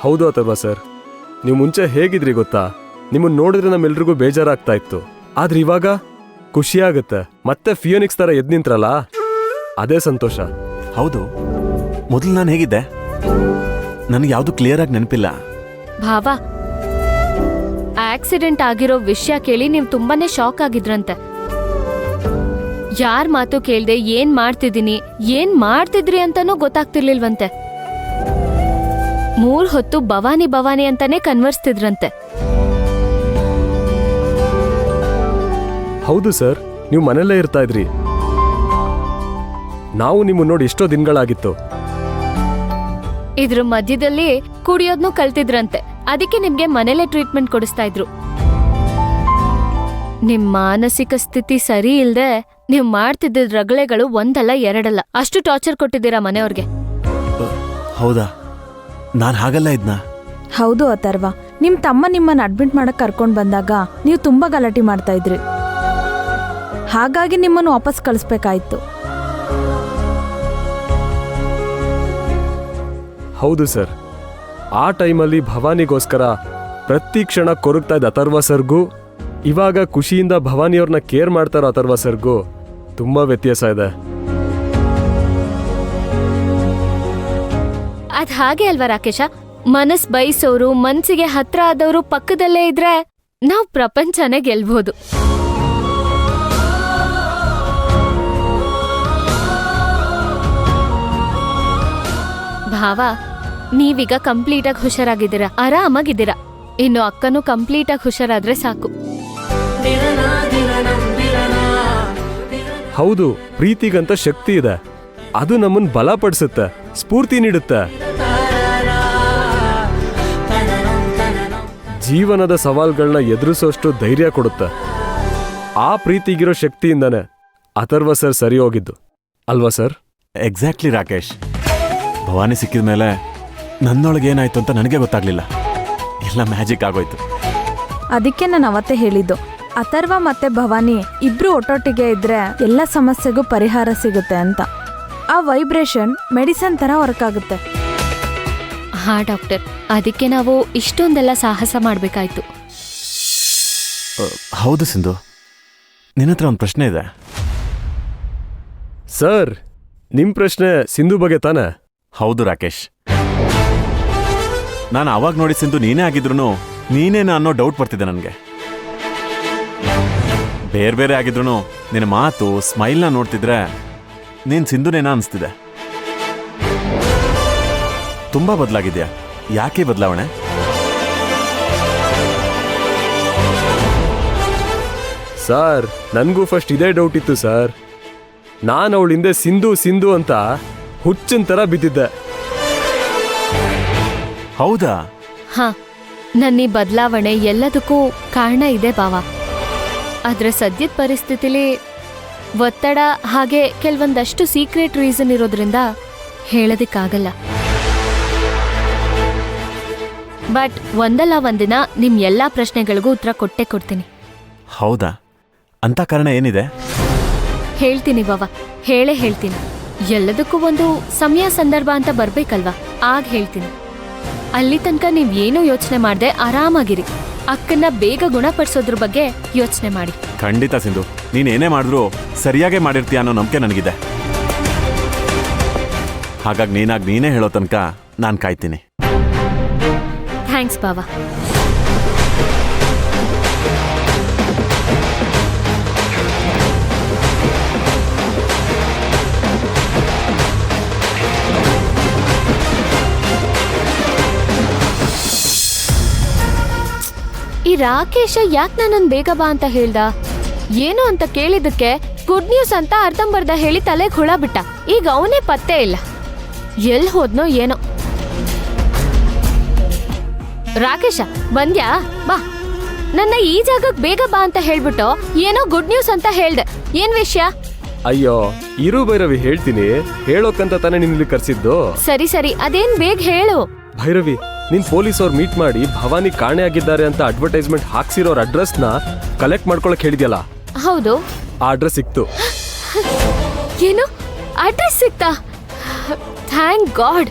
ಹೌದು ಅಥರ್ವ ಸರ್, ನೀವು ಮುಂಚೆ ಹೇಗಿದ್ರಿ ಗೊತ್ತಾ? ನಿಮ್ಮನ್ನ ನೋಡಿದ್ರೆ ನಮ್ಮೆಲ್ರಿಗೂ ಬೇಜಾರಾಗ್ತಾ ಇತ್ತು. ಆದ್ರೆ ಇವಾಗ ಖುಷಿ ಆಗುತ್ತೆ. ಮತ್ತೆ ಫಿಯೋನಿಕ್ಸ್ ತರ ಎದ್ ನಿಂತ್ರಲ್ಲ, ಅದೇ ಸಂತೋಷ. ಹೌದು, ಮೊದಲು ನಾನು ಹೇಗಿದ್ದೆ ನನಗೆ ಯಾವುದು ಕ್ಲಿಯರ್ ಆಗಿ ನೆನಪಿಲ್ಲ. ಭಾವ, ಆಕ್ಸಿಡೆಂಟ್ ಆಗಿರೋ ವಿಷಯ ಕೇಳಿ ನೀವು ತುಂಬಾನೇ ಶಾಕ್ ಆಗಿದ್ರಂತೆ. ಯಾರ್ ಮಾತು ಕೇಳ್ದೆ ಏನ್ ಮಾಡ್ತಿದ್ರಿ ಅಂತಾನೂ ಗೊತ್ತಾಗ್ತಿರ್ಲಿಲ್ವಂತೆ. 3 ಹೊತ್ತು ಭವಾನಿ ಭವಾನಿ ಅಂತಾನೆ ಕನ್ವರ್ಸ್ತಿದ್ರಂತೆ. ಹೌದು ಸರ್, ನೀವು ಮನೆಯಲ್ಲೇ ಇರ್ತಾ ಇದ್ರಿ. ನಾವು ನಿಮ್ಮ ನೋಡಿ ಎಷ್ಟೋ ದಿನಗಳಾಗಿತ್ತು. ಇದ್ರ ಮಧ್ಯದಲ್ಲಿ ಕುಡಿಯೋದ್ನು ಕಲ್ತಿದ್ರಂತೆ. ಅದಕ್ಕೆ ನಿಮ್ಗೆ ಮನೇಲೆ ಟ್ರೀಟ್ಮೆಂಟ್ ಕೊಡಿಸ್ತಾ ಇದ್ರು. ನಿಮ್ ಮಾನಸಿಕ ಸ್ಥಿತಿ ಸರಿ ಇಲ್ದೆ ನೀವ್ ಮಾಡ್ತಿದ್ದ ರಗಳೆಗಳು ಒಂದಲ್ಲ ಎರಡಲ್ಲ, ಅಷ್ಟು ಟಾರ್ಚರ್ ಕೊಟ್ಟಿದ್ದೀರಾ ಮನೆಯವ್ರಿಗೆ. ಹೌದಾ? ನಾನು ಹಾಗಲ್ಲ ಇದ್ನಾ? ಹೌದು ಅಥರ್ವ, ನಿಮ್ ತಮ್ಮ ನಿಮ್ಮನ್ನ ಅಡ್ಮಿಟ್ ಮಾಡಕ್ ಕರ್ಕೊಂಡ್ ಬಂದಾಗ ನೀವು ತುಂಬಾ ಗಲಾಟೆ ಮಾಡ್ತಾ ಇದ್ರಿ. ಹಾಗಾಗಿ ನಿಮ್ಮನ್ನು ವಾಪಸ್ ಕಳಿಸ್ಬೇಕಾಯ್ತು. ಹೌದು ಸರ್, ಆ ಟೈಮಲ್ಲಿ ಭವಾನಿಗೋಸ್ಕರ ಪ್ರತಿ ಕ್ಷಣ ಕೊರಗ್ತಾ ಇದ್ದ ಅಥರ್ವ ಸರ್ಗೂ ಇವಾಗ ಖುಷಿಯಿಂದ ಭವಾನಿಯವ್ರನ್ನ ಕೇರ್ ಮಾಡ್ತಾರೋ ಅಥರ್ವ ಸರ್ಗೂ ತುಂಬಾ ವ್ಯತ್ಯಾಸ ಇದೆ. ಅದ್ ಹಾಗೆ ಅಲ್ವಾ ರಾಕೇಶ? ಮನಸ್ ಬಯಸೋರು, ಮನ್ಸಿಗೆ ಹತ್ರ ಆದವರು ಪಕ್ಕದಲ್ಲೇ ಇದ್ರೆ ನಾವ್ ಪ್ರಪಂಚನೇ ಗೆಲ್ಬಹುದು. ಭಾವ, ನೀವೀಗ ಕಂಪ್ಲೀಟ್ ಆಗಿ ಹುಷಾರಾಗಿದ್ದೀರಾ, ಆರಾಮಾಗಿದ್ದೀರಾ. ಇನ್ನು ಅಕ್ಕನೂ ಕಂಪ್ಲೀಟ್ ಆಗಿ ಹುಷಾರಾದ್ರೆ ಸಾಕು. ಹೌದು, ಪ್ರೀತಿಗಂತ ಶಕ್ತಿ ಇದೆ. ಅದು ನಮ್ಮನ್ನ ಬಲಪಡಿಸುತ್ತೆ, ಸ್ಫೂರ್ತಿ ನೀಡುತ್ತೆ. ಜೀವನದ ಸವಾಲ್ಗಳನ್ನ ಎದುರಿಸೋಷ್ಟು ಧೈರ್ಯ ಕೊಡುತ್ತೆ. ಆ ಪ್ರೀತಿಗಿರೋ ಶಕ್ತಿಯಿಂದಾನೆ ಅಥರ್ವ ಸರ್ ಸರಿ ಹೋಗಿದ್ದು ಅಲ್ವಾ ಸರ್? ಎಕ್ಸಾಕ್ಟ್ಲಿ ರಾಕೇಶ್. ಭವಾನಿ ಸಿಕ್ಕಿದ ಮೇಲೆ ನನ್ನೊಳಗೆ ಏನಾಯ್ತು ಅಂತ ನನಗೆ ಗೊತ್ತಾಗ್ಲಿಲ್ಲ. ಎಲ್ಲ ಮ್ಯಾಜಿಕ್ ಆಗೋಯ್ತು. ಅದಕ್ಕೆ ನಾನು ಅವತ್ತೇ ಹೇಳಿದ್ದು, ಅಥರ್ವ ಮತ್ತೆ ಭವಾನಿ ಇಬ್ರು ಒಟ್ಟೊಟ್ಟಿಗೆ ಇದ್ರೆ ಎಲ್ಲ ಸಮಸ್ಯೆಗೂ ಪರಿಹಾರ ಸಿಗುತ್ತೆ ಅಂತ. ಆ ವೈಬ್ರೇಷನ್ ಮೆಡಿಸನ್ ತರ ವರ್ಕ್ ಆಗುತ್ತೆ. ಹಾ ಡಾಕ್ಟರ್, ಅದಕ್ಕೆ ನಾವು ಇಷ್ಟೊಂದೆಲ್ಲ ಸಾಹಸ ಮಾಡ್ಬೇಕಾಯ್ತು. ಹೌದು ಸಿಂಧು, ನಿನ್ನತ್ರ ಒಂದು ಪ್ರಶ್ನೆ ಇದೆ. ಸರ್, ನಿಮ್ ಪ್ರಶ್ನೆ ಸಿಂಧು ಬಗ್ಗೆ ತಾನೆ? ಹೌದು ರಾಕೇಶ್, ನಾನು ಅವಾಗ ನೋಡಿ ಸಿಂಧು ನೀನೇ ಆಗಿದ್ರು ನೀನೇನ ಅನ್ನೋ ಡೌಟ್ ಬರ್ತಿದೆ ನನಗೆ. ಬೇರೆ ಬೇರೆ ಆಗಿದ್ರು ನಿನ್ನ ಮಾತು, ಸ್ಮೈಲ್ನ ನೋಡ್ತಿದ್ರೆ ನೀನ್ ಸಿಂಧುನೇನ ಅನಿಸ್ತಿದೆ. ತುಂಬಾ ಬದಲಾಗಿದ್ಯಾ, ಯಾಕೆ ಬದಲಾವಣೆ? ಸರ್, ನನಗೂ ಫಸ್ಟ್ ಇದೇ ಡೌಟ್ ಇತ್ತು ಸರ್. ನಾನು ಅವಳ ಹಿಂದೆ ಸಿಂಧು ಸಿಂಧು ಅಂತ ಹುಚ್ಚನ್ ತರ ಬಿದ್ದಿದ್ದೆ. ಹೌದಾ? ಹಾ, ನನ್ನೀ ಬದಲಾವಣೆ ಎಲ್ಲದಕ್ಕೂ ಕಾರಣ ಇದೆ ಭಾವ. ಆದ್ರೆ ಸದ್ಯದ ಪರಿಸ್ಥಿತಿಲಿ ಒತ್ತಡ ಹಾಗೆ ಕೆಲವೊಂದಷ್ಟು ಸೀಕ್ರೆಟ್ ರೀಸನ್ ಇರೋದ್ರಿಂದ ಹೇಳೋದಿಕ್ಕಾಗಲ್ಲ. ಬಟ್ ಒಂದಲ್ಲ ಒಂದಿನ ನಿಮ್ ಎಲ್ಲಾ ಪ್ರಶ್ನೆಗಳಿಗೂ ಉತ್ತರ ಕೊಟ್ಟೆ ಕೊಡ್ತೀನಿ. ಹೌದಾ? ಅಂತ ಕಾರಣ ಏನಿದೆ? ಹೇಳ್ತೀನಿ ಬಾವ, ಹೇಳೇ ಹೇಳ್ತೀನಿ. ಎಲ್ಲದಕ್ಕೂ ಒಂದು ಸಮಯ ಸಂದರ್ಭ ಅಂತ ಬರ್ಬೇಕಲ್ವಾ, ಆಗ ಹೇಳ್ತೀನಿ. ಅಲ್ಲಿ ತನಕ ನೀವ್ ಏನೂ ಯೋಚನೆ ಮಾಡ್ದೆ ಆರಾಮಾಗಿರಿ. ಅಕ್ಕನ್ನ ಬೇಗ ಗುಣಪಡಿಸೋದ್ರ ಬಗ್ಗೆ ಯೋಚನೆ ಮಾಡಿ. ಖಂಡಿತ ಸಿಂಧು, ನೀನ್ ಏನೇ ಮಾಡಿದ್ರು ಸರಿಯಾಗೇ ಮಾಡಿರ್ತೀಯ ಅನ್ನೋ ನಂಬಿಕೆ ನನಗಿದೆ. ಹಾಗಾಗಿ ನೀನೇ ಹೇಳೋ ತನಕ ನಾನು ಕಾಯ್ತೀನಿ. ಥ್ಯಾಂಕ್ಸ್ ಬಾವ. ಈ ರಾಕೇಶ ಯಾಕೆ ನನ್ನನ್ನು ಬೇಗ ಬಾ ಅಂತ ಹೇಳ್ದ? ಏನು ಅಂತ ಕೇಳಿದಕ್ಕೆ ಗುಡ್ ನ್ಯೂಸ್ ಅಂತ ಅರ್ಧಂಬರ್ಧ ಹೇಳಿ ತಲೆಗೆ ಹುಳ ಬಿಟ್ಟ. ಈಗ ಅವನೇ ಪತ್ತೆ ಇಲ್ಲ, ಎಲ್ಲಿ ಹೋದ್ನೋ ಏನೋ. ರಾಕೇಶ ಬಂದ್ಯಾ? ಬಾ. ನನ್ನ ಈ ಜಾಗಕ್ಕೆ ಬೇಗ ಬಾ ಅಂತ ಹೇಳ್ಬಿಟ್ಟು ಏನೋ ಗುಡ್ ನ್ಯೂಸ್ ಅಂತ ಹೇಳ್ದೆ. ಏನ್ ವಿಷಯ? ಅಯ್ಯೋ, ಇರು ಭೈರವಿ, ಹೇಳ್ತೀನಿ. ಹೇಳೋಕಂತ ತಾನೇ ನಿನ್ನಲ್ಲಿ ಕರ್ಸಿದ್ದು. ಸರಿ ಸರಿ, ಅದೇನ್ ಬೇಗ ಹೇಳು. ಭೈರವಿ, ನಿನ್ ಪೊಲೀಸ್ ಅವ್ರು ಮೀಟ್ ಮಾಡಿ ಭವಾನಿ ಕಾಣೆ ಆಗಿದ್ದಾರೆ ಅಂತ ಅಡ್ವರ್ಟೈಸ್ಮೆಂಟ್ ಹಾಕ್ಸಿರೋರ್ ಅಡ್ರೆಸ್ನ ಕಲೆಕ್ಟ್ ಮಾಡ್ಕೊಳಕ್ ಹೇಳಿದ್ಯಲ್ಲ? ಹೌದು. ಆ ಅಡ್ರೆಸ್ ಸಿಕ್ತು. ಏನು? ಅಡ್ರೆಸ್ ಸಿಕ್ತಾ? Thank god.